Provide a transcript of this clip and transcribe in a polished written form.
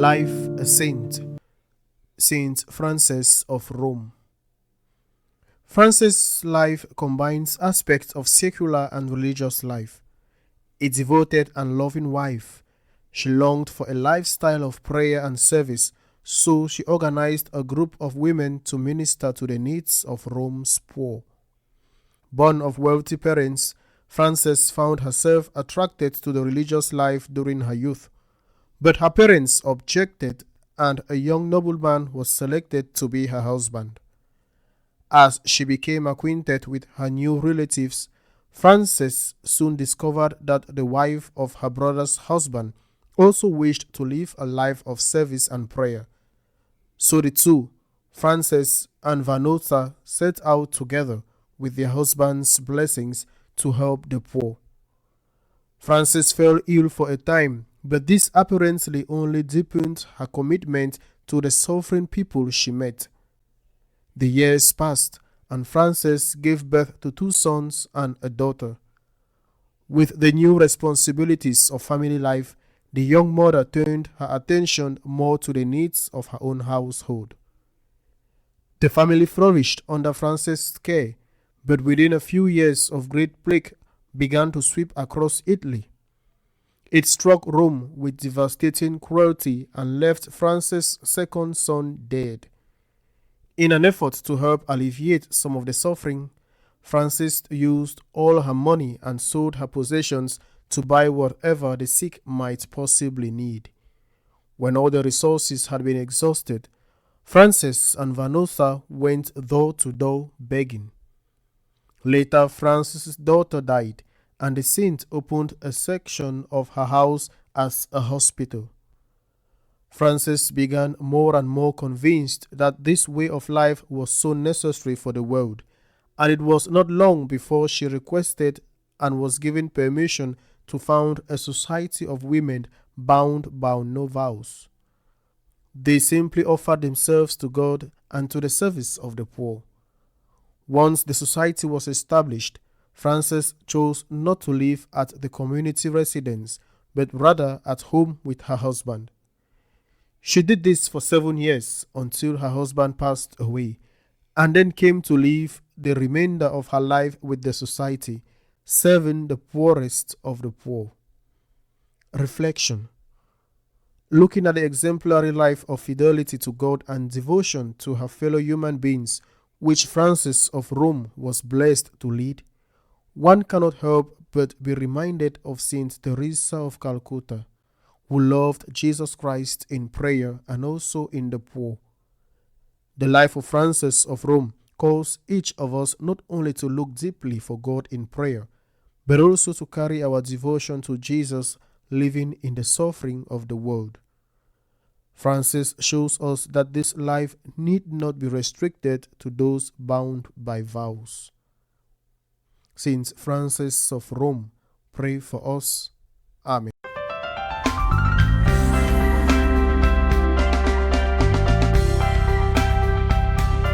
Life a Saint, Saint Francis of Rome. Francis' life combines aspects of secular and religious life. A devoted and loving wife, she longed for a lifestyle of prayer and service, so she organized a group of women to minister to the needs of Rome's poor. Born of wealthy parents, Frances found herself attracted to the religious life during her youth. But her parents objected, and a young nobleman was selected to be her husband. As she became acquainted with her new relatives, Frances soon discovered that the wife of her brother's husband also wished to live a life of service and prayer. So the two, Frances and Vanosa, set out together with their husband's blessings to help the poor. Frances fell ill for a time, but this apparently only deepened her commitment to the suffering people she met. The years passed, and Frances gave birth to 2 sons and a daughter. With the new responsibilities of family life, the young mother turned her attention more to the needs of her own household. The family flourished under Frances' care, but within a few years a great plague began to sweep across Italy. It struck Rome with devastating cruelty and left Frances' second son dead. In an effort to help alleviate some of the suffering, Frances used all her money and sold her possessions to buy whatever the sick might possibly need. When all the resources had been exhausted, Frances and Vanosa went door to door begging. Later, Frances' daughter died, and the saint opened a section of her house as a hospital. Frances began more and more convinced that this way of life was so necessary for the world, and it was not long before she requested and was given permission to found a society of women bound by no vows. They simply offered themselves to God and to the service of the poor. Once the society was established, Frances chose not to live at the community residence, but rather at home with her husband. She did this for 7 years until her husband passed away, and then came to live the remainder of her life with the society, serving the poorest of the poor. Reflection. Looking at the exemplary life of fidelity to God and devotion to her fellow human beings, which Francis of Rome was blessed to lead, one cannot help but be reminded of Saint Teresa of Calcutta, who loved Jesus Christ in prayer and also in the poor. The life of Francis of Rome calls each of us not only to look deeply for God in prayer, but also to carry our devotion to Jesus living in the suffering of the world. Francis shows us that this life need not be restricted to those bound by vows. Saint Francis of Rome, pray for us. Amen.